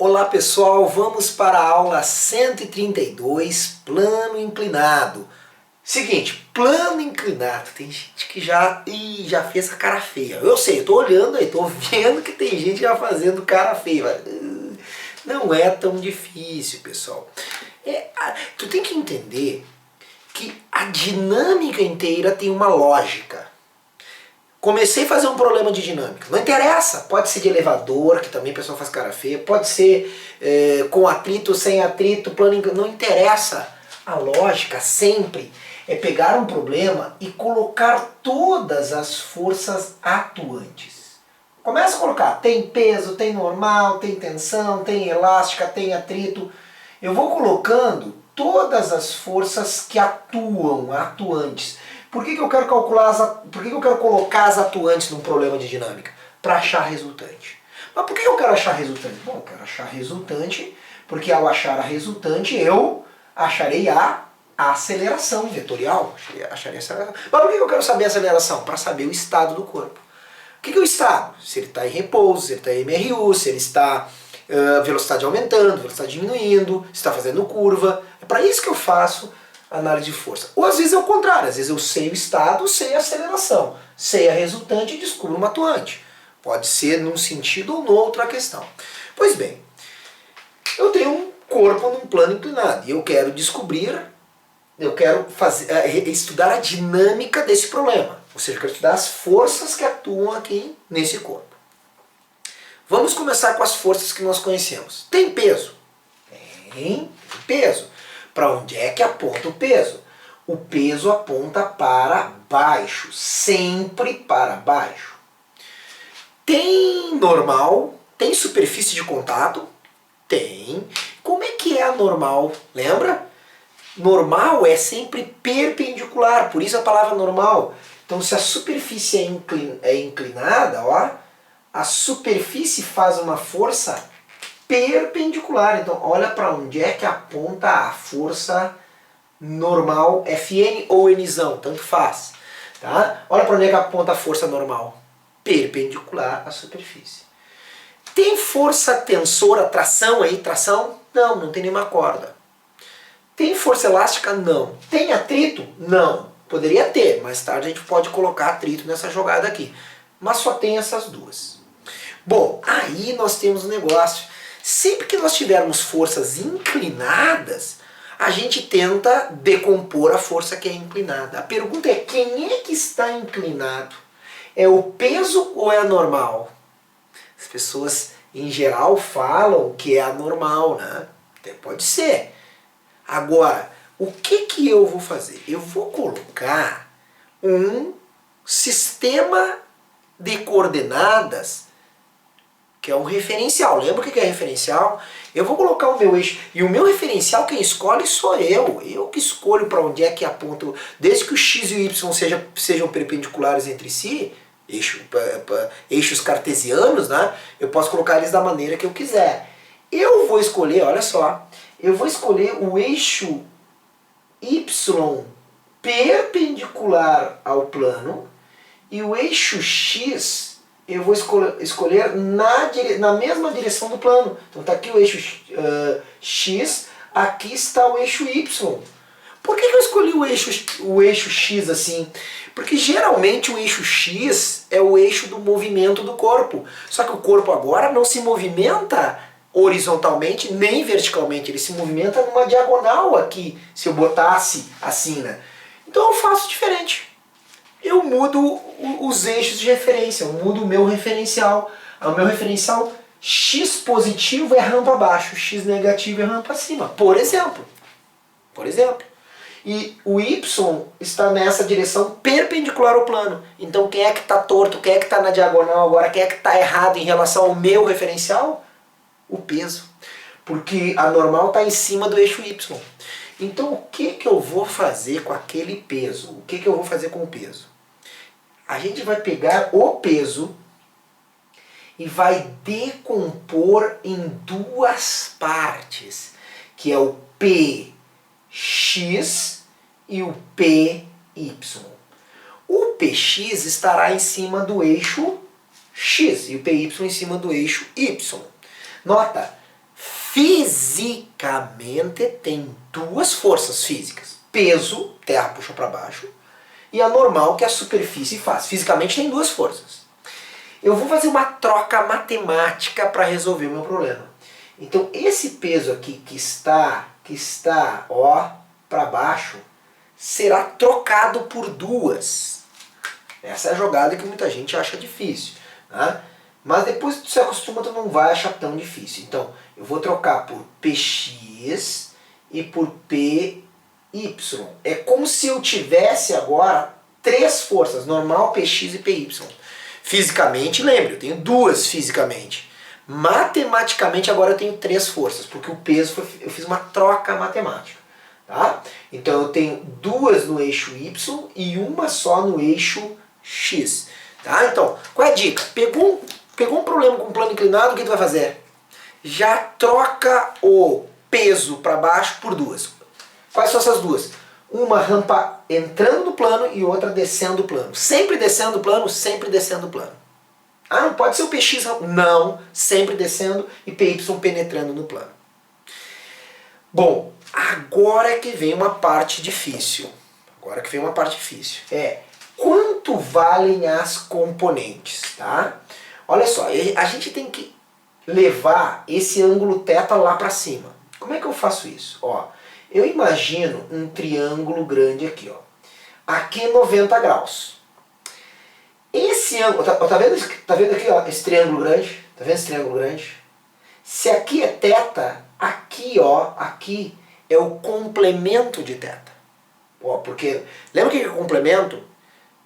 Olá pessoal, vamos para a aula 132, plano inclinado. Seguinte, plano inclinado, tem gente que já fez a cara feia. Eu sei, eu tô olhando aí, tô vendo que tem gente já fazendo cara feia. Não é tão difícil, pessoal. Tu tem que entender que a dinâmica inteira tem uma lógica. Comecei a fazer um problema de dinâmica. Não interessa, pode ser de elevador, que também o pessoal faz cara feia, pode ser com atrito, sem atrito, plano inclinado, não interessa. A lógica sempre é pegar um problema e colocar todas as forças atuantes. Começa a colocar, tem peso, tem normal, tem tensão, tem elástica, tem atrito. Eu vou colocando todas as forças que atuantes. Por que eu quero colocar as atuantes num problema de dinâmica? Para achar resultante. Mas por que eu quero achar resultante? Bom, eu quero achar resultante porque ao achar a resultante eu acharei a aceleração vetorial. Acharei a aceleração. Mas por que eu quero saber a aceleração? Para saber o estado do corpo. O que é o estado? Se ele está em repouso, se ele está em MRU, se ele está velocidade aumentando, velocidade diminuindo, se está fazendo curva. É para isso que eu faço análise de força. Ou às vezes é o contrário, às vezes eu sei o estado, sei a aceleração, sei a resultante e descubro uma atuante. Pode ser num sentido ou no outro a questão. Pois bem, eu tenho um corpo num plano inclinado e eu quero estudar a dinâmica desse problema. Ou seja, eu quero estudar as forças que atuam aqui nesse corpo. Vamos começar com as forças que nós conhecemos. Tem peso? Tem peso. Para onde é que aponta o peso? O peso aponta para baixo, sempre para baixo. Tem normal? Tem superfície de contato? Tem. Como é que é a normal? Lembra? Normal é sempre perpendicular, por isso a palavra normal. Então se a superfície é inclinada, ó, a superfície faz uma força perpendicular. Então olha para onde é que aponta a força normal, Fn ou Nzão, tanto faz. Tá? Olha para onde é que aponta a força normal, perpendicular à superfície. Tem força tensora, tração aí, tração? Não, não tem nenhuma corda. Tem força elástica? Não. Tem atrito? Não. Poderia ter, mais tarde a gente pode colocar atrito nessa jogada aqui. Mas só tem essas duas. Bom, aí nós temos um negócio. Sempre que nós tivermos forças inclinadas, a gente tenta decompor a força que é inclinada. A pergunta é, quem é que está inclinado? É o peso ou é a normal? As pessoas, em geral, falam que é a normal, né? Até pode ser. Agora, o que eu vou fazer? Eu vou colocar um sistema de coordenadas que é um referencial. Lembra o que é referencial? Eu vou colocar o meu eixo. E o meu referencial, quem escolhe sou eu. Eu que escolho para onde é que aponto. Desde que o x e o y sejam perpendiculares entre si, eixos cartesianos, né? Eu posso colocar eles da maneira que eu quiser. Eu vou escolher, olha só, eu vou escolher o eixo y perpendicular ao plano e o eixo x eu vou escolher na mesma direção do plano. Então está aqui o eixo x, aqui está o eixo y. Por que eu escolhi o eixo x assim? Porque geralmente o eixo x é o eixo do movimento do corpo. Só que o corpo agora não se movimenta horizontalmente nem verticalmente, ele se movimenta numa diagonal aqui, se eu botasse assim, né? Então eu faço diferente. Eu mudo os eixos de referência, eu mudo o meu referencial. O meu referencial x positivo é rampa abaixo, x negativo é rampa acima, por exemplo. E o y está nessa direção perpendicular ao plano. Então quem é que está torto, quem é que está na diagonal agora, quem é que está errado em relação ao meu referencial? O peso. Porque a normal está em cima do eixo y. Então o que eu vou fazer com aquele peso? O que eu vou fazer com o peso? A gente vai pegar o peso e vai decompor em duas partes, que é o Px e o Py. O Px estará em cima do eixo x e o Py em cima do eixo y. Nota, Fisicamente tem duas forças físicas. Peso, terra puxa para baixo, e a normal, que a superfície faz. Fisicamente tem duas forças. Eu vou fazer uma troca matemática para resolver o meu problema. Então esse peso aqui que está ó, para baixo, será trocado por duas. Essa é a jogada que muita gente acha difícil, né? Mas depois que tu se acostuma, tu não vai achar tão difícil. Então, eu vou trocar por Px e por Py. É como se eu tivesse agora três forças, normal, Px e Py. Fisicamente, lembre, eu tenho duas fisicamente. Matematicamente, agora eu tenho três forças, porque o peso, eu fiz uma troca matemática. Tá? Então, eu tenho duas no eixo y e uma só no eixo x. Tá? Então, qual é a dica? Pegou um problema com plano inclinado, o que tu vai fazer? Já troca o peso para baixo por duas. Quais são essas duas? Uma rampa entrando no plano e outra descendo o plano. Sempre descendo o plano, sempre descendo o plano. Ah, não pode ser o Px, não. Sempre descendo e Py penetrando no plano. Bom, agora é que vem uma parte difícil. Quanto valem as componentes, tá? Olha só, a gente tem que levar esse ângulo θ lá para cima. Como é que eu faço isso? Ó, eu imagino um triângulo grande aqui, ó. Aqui 90 graus. Esse ângulo, tá vendo aqui, ó, esse triângulo grande? Tá vendo esse triângulo grande? Se aqui é θ, aqui, ó, aqui é o complemento de θ. Ó, porque, lembra o que é complemento?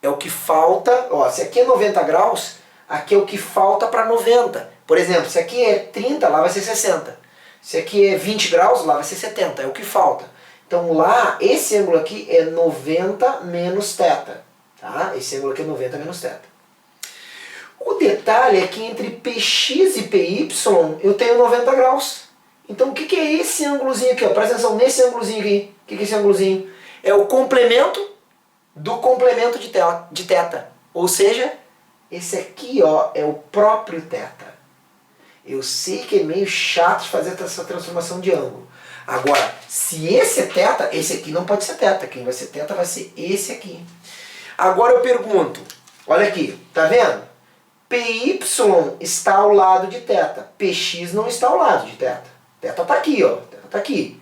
É o que falta, ó, se aqui é 90 graus, aqui é o que falta para 90. Por exemplo, se aqui é 30, lá vai ser 60. Se aqui é 20 graus, lá vai ser 70, é o que falta. Então lá, esse ângulo aqui é 90 menos θ. Tá? Esse ângulo aqui é 90 menos θ. O detalhe é que entre Px e Py eu tenho 90 graus. Então o que é esse ângulozinho aqui? Ó? Presta atenção nesse ângulozinho aqui. O que é esse ângulozinho? É o complemento do complemento de θ. Ou seja, esse aqui, ó, é o próprio θ. Eu sei que é meio chato fazer essa transformação de ângulo. Agora, se esse é θ, esse aqui não pode ser θ. Quem vai ser θ vai ser esse aqui. Agora eu pergunto, olha aqui, tá vendo? Py está ao lado de θ. Px não está ao lado de θ. θ está aqui, ó. θ está aqui.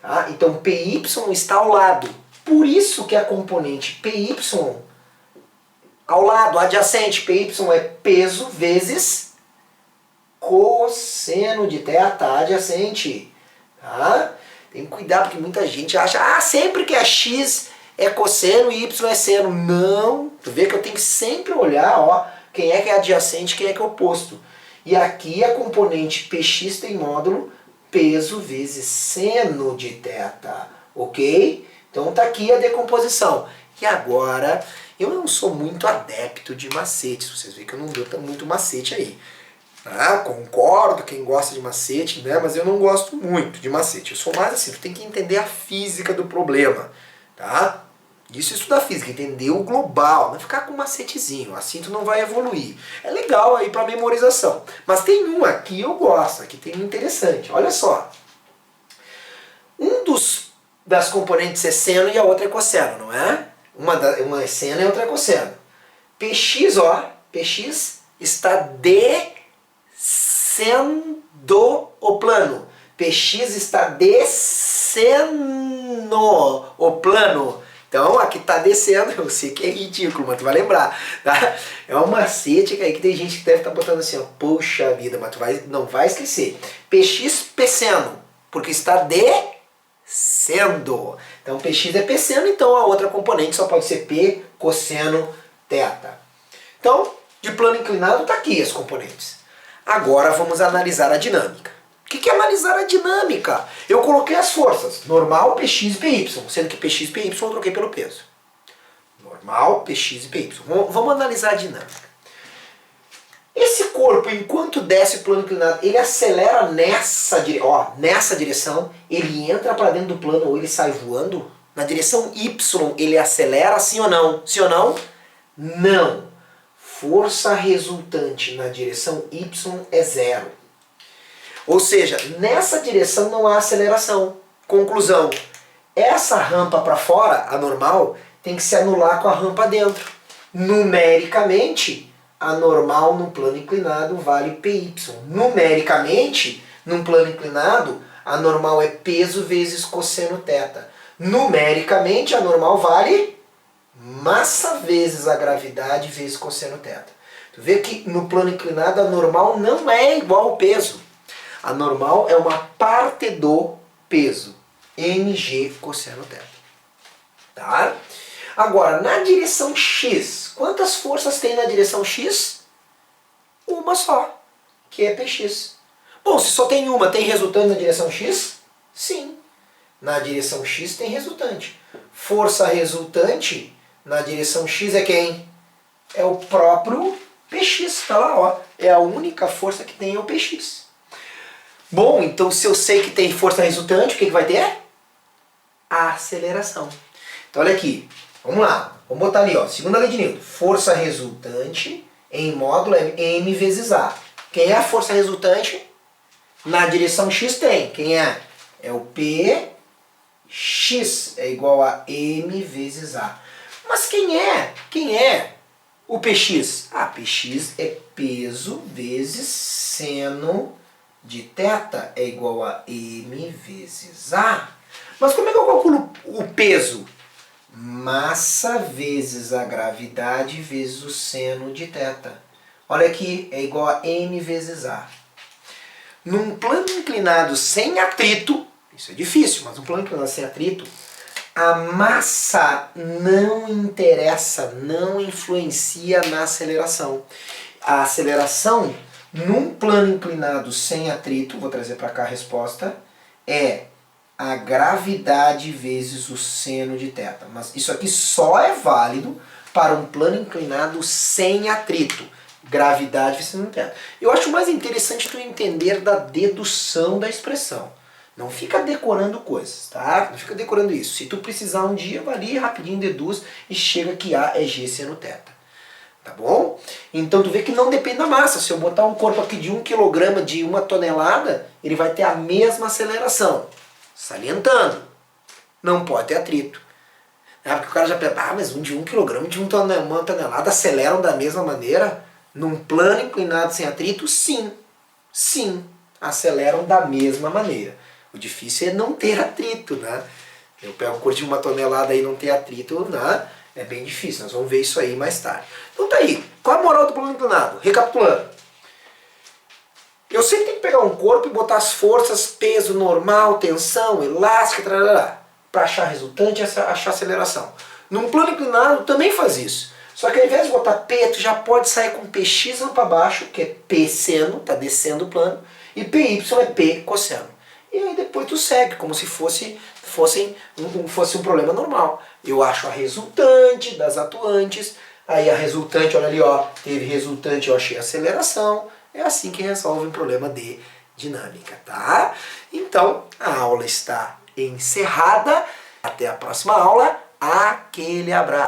Tá? Então Py está ao lado. Por isso que a componente Py ao lado, adjacente, Py é peso vezes cosseno de θ adjacente. Tá? Tem que cuidar porque muita gente acha, sempre que é x é cosseno e y é seno. Não, tu vê que eu tenho que sempre olhar, ó, quem é adjacente e quem é que é oposto. E aqui a componente Px tem módulo peso vezes seno de θ, ok? Então tá aqui a decomposição. E agora, eu não sou muito adepto de macetes, vocês veem que eu não dou muito macete aí. Ah, concordo, quem gosta de macete, né? Mas eu não gosto muito de macete. Eu sou mais assim, tu tem que entender a física do problema, tá? Isso é estudar física, entender o global, não ficar com um macetezinho, assim tu não vai evoluir. É legal aí para memorização. Mas tem um aqui eu gosto, aqui tem um interessante, olha só. Das componentes é seno e a outra é cosseno, não é? Uma é seno e a outra é cosseno. Px, ó, Px está descendo o plano. Px está descendo o plano. Então, aqui está descendo, eu sei que é ridículo, mas tu vai lembrar, tá? É um macete aí que tem gente que deve estar botando assim, ó, poxa vida, mas tu não vai esquecer. Px pseno, porque está descendo. Então, Px é pseno, então a outra componente só pode ser P cosseno θ. Então, de plano inclinado está aqui as componentes. Agora vamos analisar a dinâmica. O que é analisar a dinâmica? Eu coloquei as forças, normal, Px e Py, sendo que Px e Py eu troquei pelo peso. Normal, Px e Py. Vamos analisar a dinâmica. Esse corpo, enquanto desce o plano inclinado, ele acelera nessa direção, ele entra para dentro do plano ou ele sai voando? Na direção Y, ele acelera, sim ou não? Sim ou não? Não. Força resultante na direção Y é zero. Ou seja, nessa direção não há aceleração. Conclusão, essa rampa para fora, a normal, tem que se anular com a rampa dentro. Numericamente, a normal no plano inclinado vale PY. Numericamente, num plano inclinado, a normal é peso vezes cosseno θ. Numericamente, a normal vale massa vezes a gravidade vezes cosseno θ. Tu vê que no plano inclinado a normal não é igual ao peso. A normal é uma parte do peso, mg cosseno θ. Tá? Agora, na direção x, quantas forças tem na direção x? Uma só, que é px. Bom, se só tem uma, tem resultante na direção x? Sim. Na direção x tem resultante. Força resultante na direção x é quem? É o próprio px. Tá lá, ó. É a única força que tem é o px. Bom, então se eu sei que tem força resultante, o que vai ter? A aceleração. Então olha aqui. Vamos lá. Vamos botar ali, ó. Segunda lei de Newton. Força resultante em módulo é m vezes a. Quem é a força resultante? Na direção x tem. Quem é? É o px. É igual a m vezes a. Mas quem é? Quem é o px? Ah, px é peso vezes seno de θ. É igual a m vezes a. Mas como é que eu calculo o peso? Massa vezes a gravidade vezes o seno de θ. Olha aqui, é igual a m vezes a. Num plano inclinado sem atrito, isso é difícil, mas num plano inclinado sem atrito, a massa não interessa, não influencia na aceleração. A aceleração, num plano inclinado sem atrito, vou trazer para cá a resposta, é a gravidade vezes o seno de θ. Mas isso aqui só é válido para um plano inclinado sem atrito. Gravidade vezes seno de θ. Eu acho mais interessante tu entender da dedução da expressão. Não fica decorando coisas, tá? Não fica decorando isso. Se tu precisar um dia, vai ali rapidinho, deduz e chega que A é G seno θ. Tá bom? Então tu vê que não depende da massa. Se eu botar um corpo aqui de 1 kg de 1 tonelada, ele vai ter a mesma aceleração. Salientando, não pode ter atrito. Porque o cara já pensa, mas um de 1 kg de 1 tonelada aceleram da mesma maneira? Num plano inclinado sem atrito, sim. Sim, aceleram da mesma maneira. O difícil é não ter atrito, né? Eu pego um corpo de 1 tonelada e não ter atrito, né? É bem difícil, nós vamos ver isso aí mais tarde. Então tá aí, qual a moral do plano inclinado? Recapitulando. Eu sempre tenho que pegar um corpo e botar as forças, peso normal, tensão, elástica, para achar resultante e achar aceleração. Num plano inclinado também faz isso. Só que ao invés de botar P, tu já pode sair com PX para baixo, que é P seno, tá descendo o plano, e PY é P cosseno. E aí depois tu segue, como se fosse um problema normal. Eu acho a resultante das atuantes, aí a resultante, olha ali, ó, teve resultante, eu achei a aceleração. É assim que resolve um problema de dinâmica, tá? Então, a aula está encerrada. Até a próxima aula. Aquele abraço.